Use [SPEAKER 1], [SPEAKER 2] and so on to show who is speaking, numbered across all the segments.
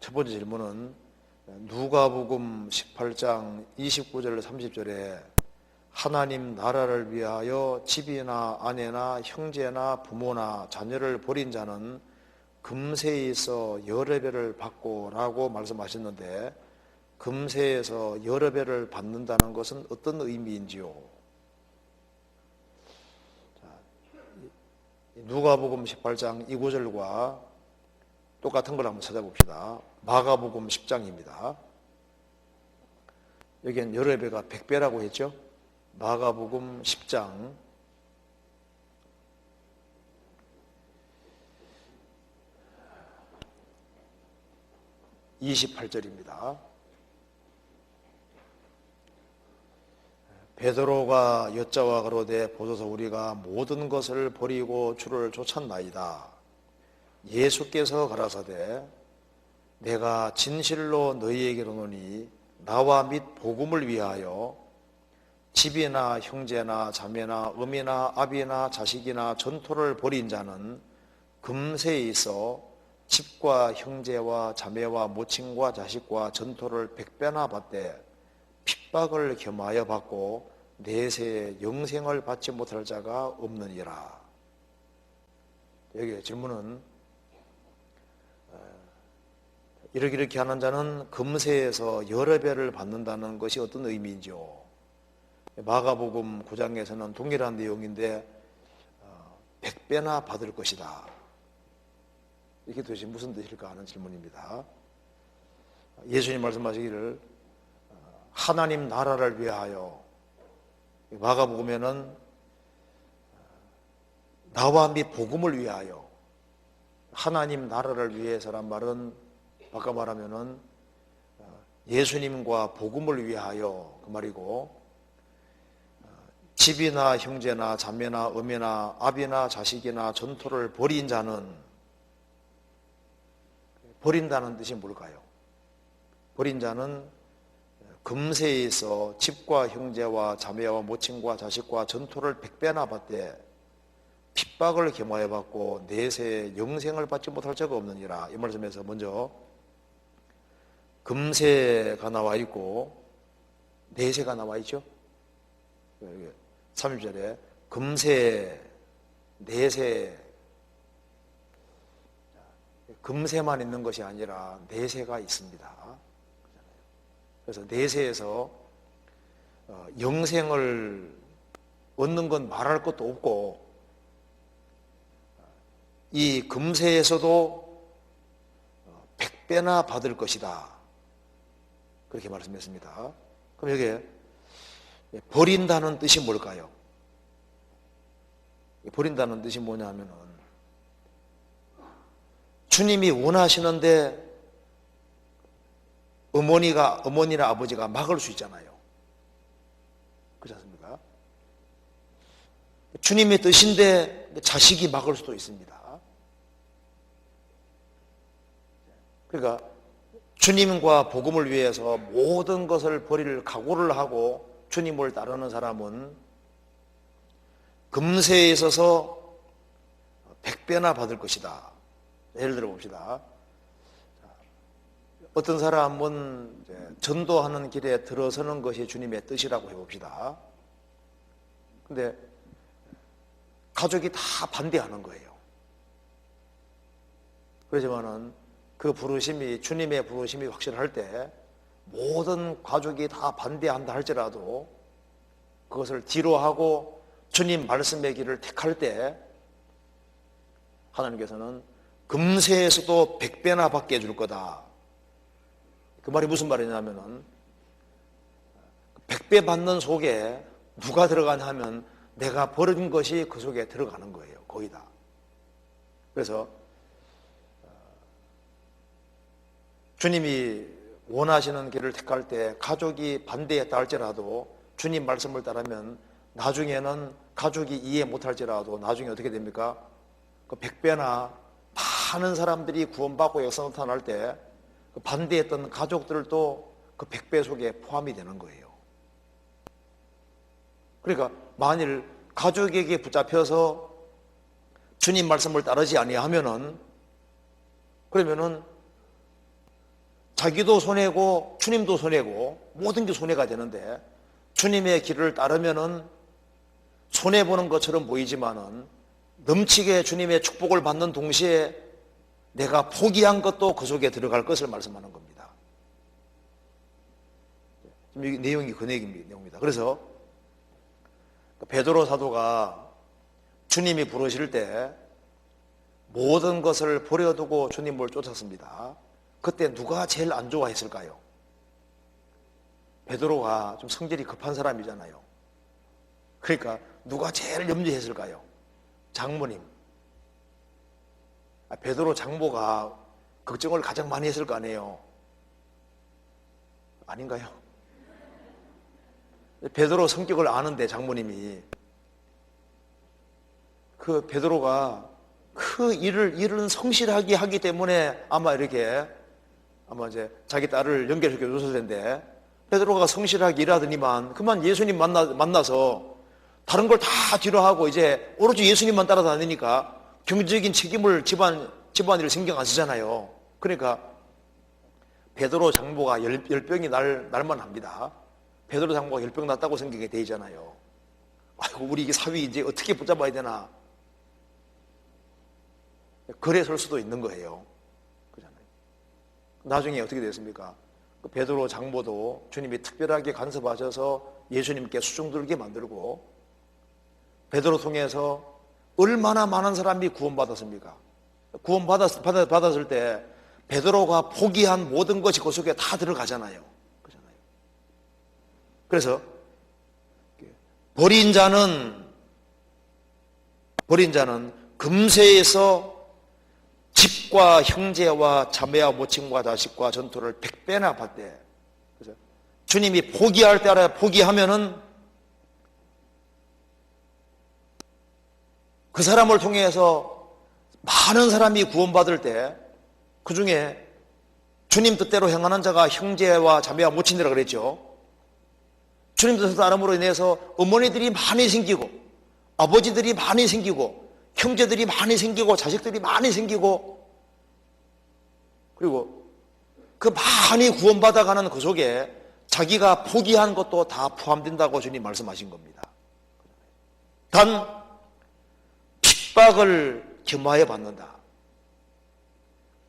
[SPEAKER 1] 첫 번째 질문은 누가복음 18장 29절 30절에 하나님 나라를 위하여 집이나 아내나 형제나 부모나 자녀를 버린 자는 금세에 있어 여러 배를 받고 라고 말씀하셨는데, 금세에서 여러 배를 받는다는 것은 어떤 의미인지요? 누가복음 18장 29절과 똑같은 걸 한번 찾아봅시다. 마가복음 10장입니다. 여기는 여러 배가 100배라고 했죠. 마가복음 10장 28절입니다. 베드로가 여자와 가로되 보소서 우리가 모든 것을 버리고 주를 쫓았나이다. 예수께서 가라사대 내가 진실로 너희에게로 노니 나와 및 복음을 위하여 집이나 형제나 자매나 어미나 아비나 자식이나 전토를 벌인 자는 금세에 있어 집과 형제와 자매와 모친과 자식과 전토를 100배나 받되 핍박을 겸하여 받고 내세에 영생을 받지 못할 자가 없느니라. 여기 질문은 이렇게 하는 자는 금세에서 여러 배를 받는다는 것이 어떤 의미인지요? 마가복음 9장에서는 동일한 내용인데 100배나 받을 것이다. 이게 도대체 무슨 뜻일까 하는 질문입니다. 예수님 말씀하시기를 하나님 나라를 위하여, 마가복음에는 나와 및 복음을 위하여, 하나님 나라를 위해서란 말은 아까 말하면은 예수님과 복음을 위하여 그 말이고, 집이나 형제나 자매나 어미나 아비나 자식이나 전토를 벌인 자는, 버린다는 뜻이 뭘까요? 버린 자는 금세에 있어 집과 형제와 자매와 모친과 자식과 전토를 100배나 받되 핍박을 겸하여 받고 내세에 영생을 받지 못할 자가 없느니라. 이 말씀에서 먼저 금세가 나와 있고 내세가 나와 있죠. 30절에 금세, 내세, 금세만 있는 것이 아니라 내세가 있습니다. 그래서 내세에서 영생을 얻는 건 말할 것도 없고, 이 금세에서도 100배나 받을 것이다. 그렇게 말씀했습니다. 그럼 여기에 버린다는 뜻이 뭘까요? 버린다는 뜻이 뭐냐면은 주님이 원하시는데 어머니나 아버지가 막을 수 있잖아요. 그렇지 않습니까? 주님의 뜻인데 자식이 막을 수도 있습니다. 그러니까 주님과 복음을 위해서 모든 것을 버릴 각오를 하고 주님을 따르는 사람은 금세에 있어서 100배나 받을 것이다. 예를 들어 봅시다. 어떤 사람은 전도하는 길에 들어서는 것이 주님의 뜻이라고 해봅시다. 근데 가족이 다 반대하는 거예요. 그렇지만은 그 부르심이, 주님의 부르심이 확실할 때 모든 가족이 다 반대한다 할지라도 그것을 뒤로 하고 주님 말씀의 길을 택할 때 하나님께서는 금세에서도 100배나 받게 해줄 거다. 그 말이 무슨 말이냐면은 100배 받는 속에 누가 들어가냐 하면 내가 버린 것이 그 속에 들어가는 거예요. 거의 다. 그래서 주님이 원하시는 길을 택할 때 가족이 반대했다 할지라도 주님 말씀을 따르면 나중에는 가족이 이해 못할지라도 나중에 어떻게 됩니까? 그 100배나 많은 사람들이 구원받고 역사 나타날 때 그 반대했던 가족들도 그 100배 속에 포함이 되는 거예요. 그러니까 만일 가족에게 붙잡혀서 주님 말씀을 따르지 아니하면은, 그러면은 자기도 손해고 주님도 손해고 모든 게 손해가 되는데 주님의 길을 따르면은 손해보는 것처럼 보이지만은 넘치게 주님의 축복을 받는 동시에 내가 포기한 것도 그 속에 들어갈 것을 말씀하는 겁니다. 지금 이 내용이 그 내용입니다. 그래서 베드로 사도가 주님이 부르실 때 모든 것을 버려두고 주님을 쫓았습니다. 그때 누가 제일 안 좋아했을까요? 베드로가 좀 성질이 급한 사람이잖아요. 그러니까 누가 제일 염려했을까요? 장모님. 베드로 장모가 걱정을 가장 많이 했을 거 아니에요. 아닌가요? 베드로 성격을 아는데 장모님이 그 베드로가 그 일은 성실하게 하기 때문에 아마 이렇게 이제 자기 딸을 연결시켜 줬을 텐데 베드로가 성실하게 일하더니만 그만 예수님 만나서 다른 걸 다 뒤로 하고 이제 오로지 예수님만 따라다니니까 경제적인 책임을 집안일을 신경 안 쓰잖아요. 그러니까 베드로 장모가 열병이 날만 합니다. 베드로 장모가 열병 났다고 생각이 되잖아요. 아이고 우리 이게 사위 이제 어떻게 붙잡아야 되나. 그래 설 수도 있는 거예요. 그렇잖아요. 나중에 어떻게 됐습니까? 그 베드로 장모도 주님이 특별하게 간섭하셔서 예수님께 수중 들게 만들고 베드로 통해서 얼마나 많은 사람이 구원받았습니까? 구원받았을 때 베드로가 포기한 모든 것이 그 속에 다 들어가잖아요. 그렇잖아요. 그래서 버린 자는 금세에서 집과 형제와 자매와 모친과 자식과 전토를 100배나 받대. 그래서 주님이 포기할 때 알아야 포기하면은 그 사람을 통해서 많은 사람이 구원받을 때 그 중에 주님 뜻대로 행하는 자가 형제와 자매와 모친이라 그랬죠. 주님 뜻을 따름으로 인해서 어머니들이 많이 생기고 아버지들이 많이 생기고 형제들이 많이 생기고 자식들이 많이 생기고 그리고 그 많이 구원받아가는 그 속에 자기가 포기한 것도 다 포함된다고 주님 말씀하신 겁니다. 단 핍박을 겸하여 받는다.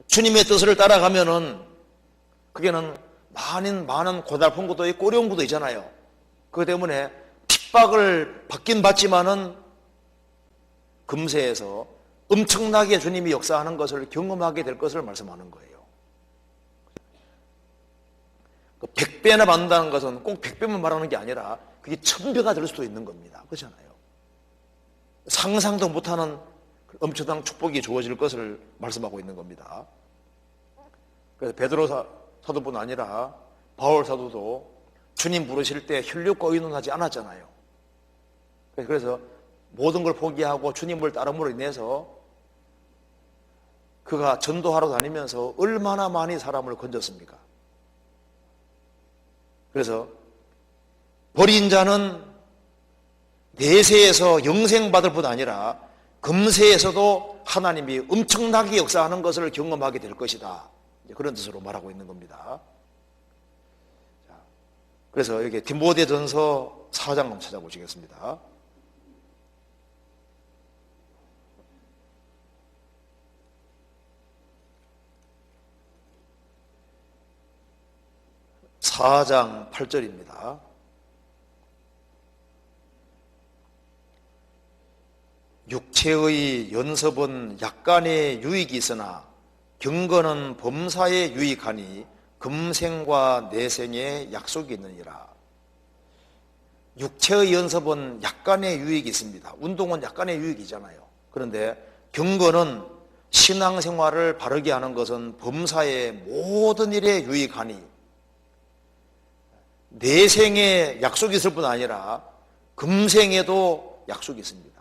[SPEAKER 1] 주님의 뜻을 따라가면은 그게는 많은 고달픈 것도 있고 어려운 것도 있잖아요. 그렇기 때문에 핍박을 받긴 받지만은 금세에서 엄청나게 주님이 역사하는 것을 경험하게 될 것을 말씀하는 거예요. 100배나 받는다는 것은 꼭 100배만 말하는 게 아니라 그게 1000배가 될 수도 있는 겁니다. 그렇잖아요. 상상도 못하는 엄청난 축복이 주어질 것을 말씀하고 있는 겁니다. 그래서 베드로 사도뿐 아니라 바울 사도도 주님 부르실 때 혈육과 의논하지 않았잖아요. 그래서 모든 걸 포기하고 주님을 따름으로 인해서 그가 전도하러 다니면서 얼마나 많이 사람을 건졌습니까? 그래서 버린 자는 내세에서 영생받을 뿐 아니라 금세에서도 하나님이 엄청나게 역사하는 것을 경험하게 될 것이다. 그런 뜻으로 말하고 있는 겁니다. 그래서 여기 디모데전서 4장 한번 찾아보시겠습니다. (4장 8절입니다) 육체의 연습은 약간의 유익이 있으나 경건은 범사에 유익하니 금생과 내생에 약속이 있느니라. 육체의 연습은 약간의 유익이 있습니다. 운동은 약간의 유익이잖아요. 그런데 경건은 신앙생활을 바르게 하는 것은 범사의 모든 일에 유익하니 내생에 약속이 있을 뿐 아니라 금생에도 약속이 있습니다.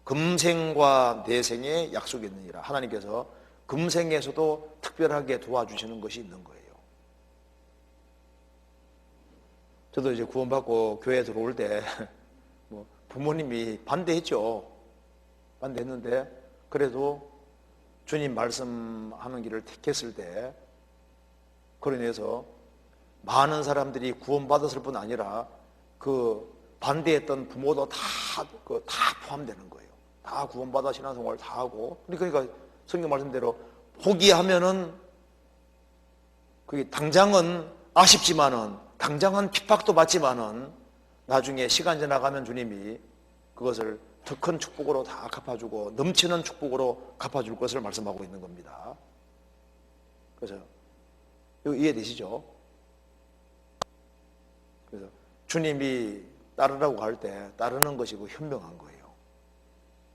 [SPEAKER 1] 금생과 내생에 약속이 있느니라. 하나님께서 금생에서도 특별하게 도와주시는 것이 있는 거예요. 저도 이제 구원받고 교회에 들어올 때 부모님이 반대했죠. 반대했는데 그래도 주님 말씀하는 길을 택했을 때 그로 인해서 많은 사람들이 구원받았을 뿐 아니라 그 반대했던 부모도 다 포함되는 거예요. 다 구원받아 신앙생활 다 하고. 그러니까 성경 말씀대로 포기하면은 그게 당장은 아쉽지만은, 당장은 핍박도 받지만은 나중에 시간 지나가면 주님이 그것을 더 큰 축복으로 다 갚아주고 넘치는 축복으로 갚아줄 것을 말씀하고 있는 겁니다. 그래서 이거 이해되시죠? 그래서 주님이 따르라고 할 때 따르는 것이 그 현명한 거예요.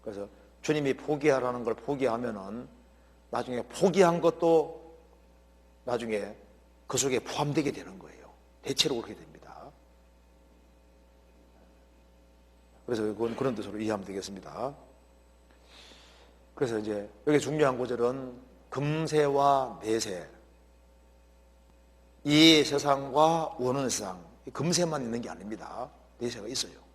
[SPEAKER 1] 그래서 주님이 포기하라는 걸 포기하면은 나중에 포기한 것도 나중에 그 속에 포함되게 되는 거예요. 대체로 그렇게 됩니다. 그래서 그건 그런 뜻으로 이해하면 되겠습니다. 그래서 이제 여기 중요한 구절은 금세와 내세, 이 세상과 원하는 세상, 금세만 있는 게 아닙니다. 내세가 있어요.